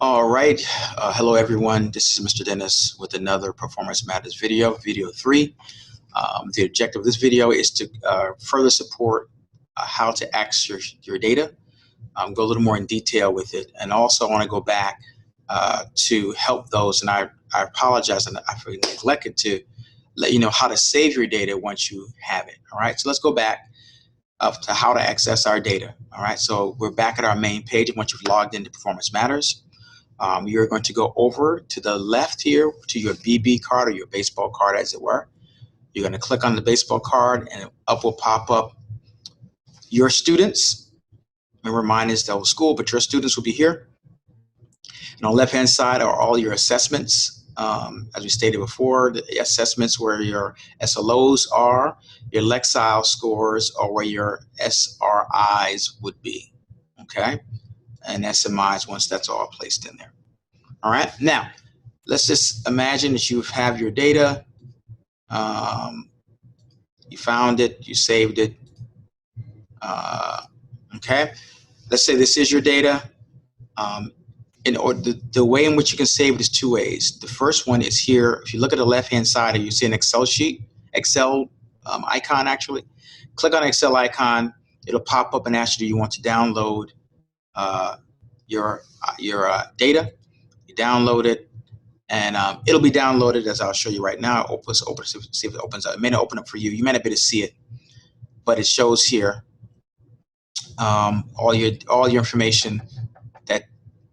All right. Hello, everyone. This is Mr. Dennis with another Performance Matters video, video 3. The objective of this video is to further support how to access your data, go a little more in detail with it. And also I want to go back to help those, and I apologize, and I neglected to let you know how to save your data once you have it. All right, so let's go back to how to access our data. All right, so we're back at our main page. Once you've logged into Performance Matters, you're going to go over to the left here to your BB card, or your baseball card as it were. You're going to click on the baseball card and up will pop up your students. Remember, mine is the school, but your students will be here. And on the left hand side are all your assessments. As we stated before, the assessments where your SLOs are, your Lexile scores, or where your SRIs would be, okay? And SMIs once that's all placed in there. All right, now let's just imagine that you have your data. You found it, you saved it. Okay, let's say this is your data. The way in which you can save it is two ways. The first one is here. If you look at the left-hand side, you see an Excel sheet, icon actually. Click on the Excel icon. It'll pop up and ask you, do you want to download your data? You download it, and it'll be downloaded as I'll show you right now. Open, see if it opens up. It may not open up for you. You may not be able to see it, but it shows here all your information that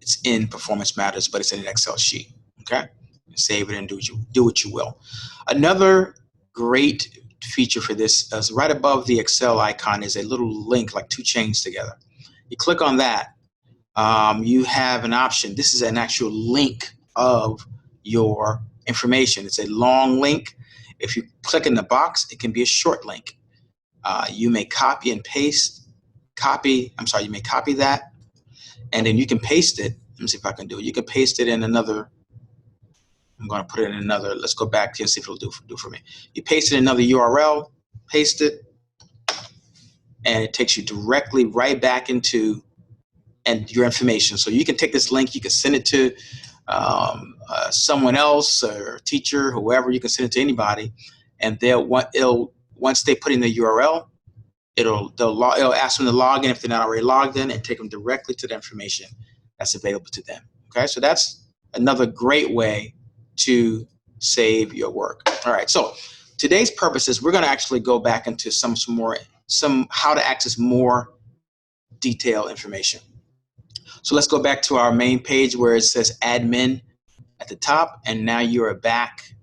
it's in Performance Matters, but it's in an Excel sheet. Okay, save it and do what you will. Another great feature for this is right above the Excel icon is a little link, like two chains together. You click on that. You have an option. This is an actual link of your information. It's a long link. If you click in the box, it can be a short link. You may copy and paste. You may copy that, and then you can paste it. Let me see if I can do it. You can paste it in another. I'm going to put it in another. Let's go back here and see if it'll do for me. You paste it in another URL, paste it, and it takes you directly right back into your information. So you can take this link, you can send it to someone else, or a teacher, whoever. You can send it to anybody, and once they put in the URL, it'll ask them to log in if they're not already logged in, and take them directly to the information that's available to them. Okay, so that's another great way to save your work. All right, so today's purpose is we're going to actually go back into some how to access more detailed information. So let's go back to our main page where it says admin at the top, and now you are back.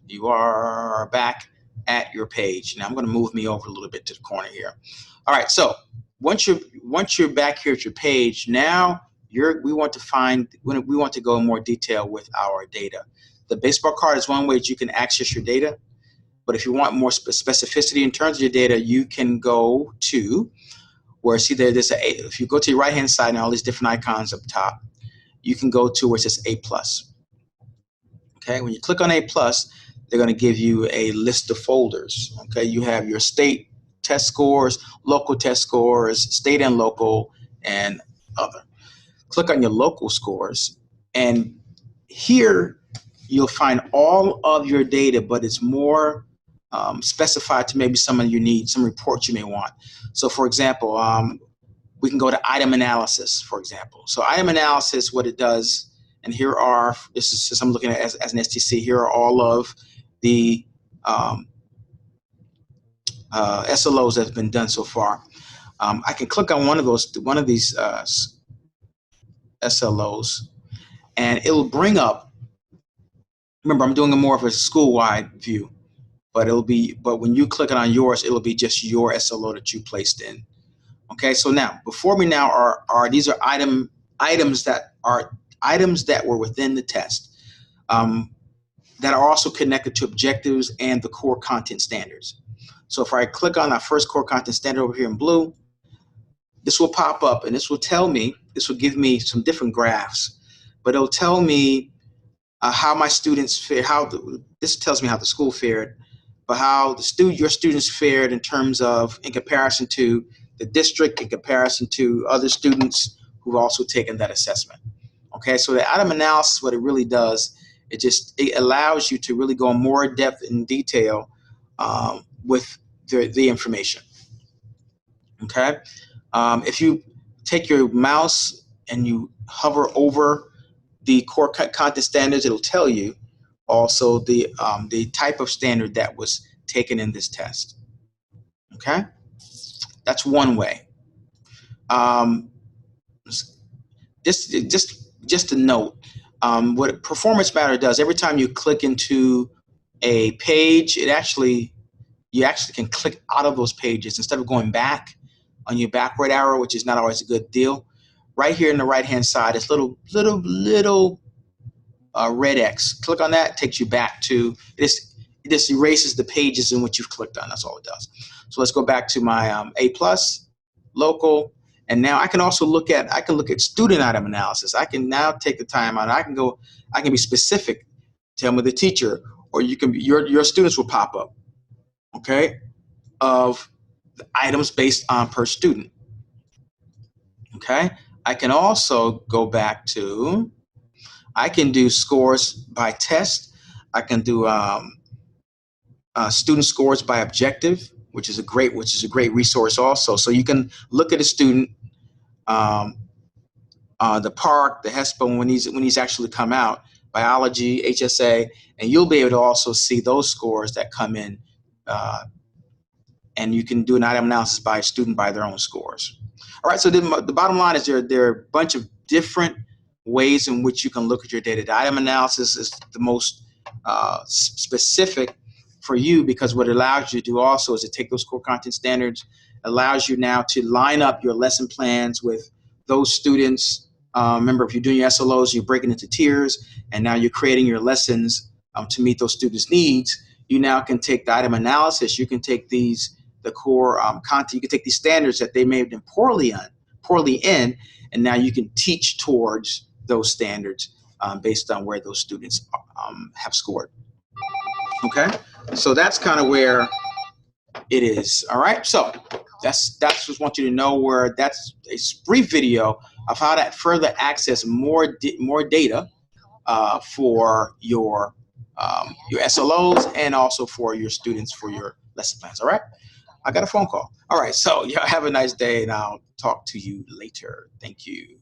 You are back at your page. Now I'm going to move me over a little bit to the corner here. All right, so once you're back here at your page, now we want to go in more detail with our data. The baseball card is one way that you can access your data, but if you want more specificity in terms of your data, you can go to where, see if you go to your right hand side and all these different icons up top, you can go to where it says A+. Okay, when you click on A+, they're going to give you a list of folders. Okay, you have your state test scores, local test scores, state and local, and other. Click on your local scores, and here you'll find all of your data, but it's more specified to maybe some reports you may want. So for example, we can go to item analysis, for example. So item analysis, what it does, and this is just I'm looking at as an STC, here are all of the SLOs that have been done so far. I can click on one of these SLOs, and it will bring up. Remember, I'm doing more of a school-wide view, but when you click on yours, it'll be just your SLO that you placed in. Okay, so now before me now are these are items that were within the test. That are also connected to objectives and the core content standards. So if I click on our first core content standard over here in blue, this will pop up, and this will give me some different graphs, but it'll tell me how my students fared. This tells me how the school fared, but how your students fared in comparison to the district, in comparison to other students who've also taken that assessment. Okay, so the item analysis, what it really does, it allows you to really go more depth in detail with the information. Okay, if you take your mouse and you hover over the core content standards, it'll tell you also the type of standard that was taken in this test. Okay, that's one way. Just a note, what Performance Matter does, every time you click into a page, you actually can click out of those pages instead of going back on your backward arrow, which is not always a good deal. Right here in the right hand side, it's little red X. Click on that, takes you back to this. It just erases the pages in which you've clicked on. That's all it does. So let's go back to my A+, local, and now I can also look at student item analysis. I can now take the time out. I can be specific. Tell me the teacher, or you can your students will pop up, okay, of the items based on per student. Okay, I can also go back to, I can do scores by test. I can do student scores by objective, which is a great resource also. So you can look at a student, the PARCC, the HESPA, when these actually come out, biology, HSA, and you'll be able to also see those scores that come in, and you can do an item analysis by a student by their own scores. All right, so the bottom line is there are a bunch of different ways in which you can look at your data. The item analysis is the most specific for you, because what it allows you to do also is to take those core content standards, allows you now to line up your lesson plans with those students. Remember, if you're doing your SLOs, you're breaking into tiers, and now you're creating your lessons to meet those students' needs. You now can take the item analysis, you can take the core content, you can take these standards that they may have been poorly in, and now you can teach towards those standards based on where those students have scored. Okay, so that's kind of where it is. All right, so that's just want you to know where that's a brief video of how to further access more data for your SLOs and also for your students for your lesson plans. All right, I got a phone call. All right, so yeah, have a nice day, and I'll talk to you later. Thank you.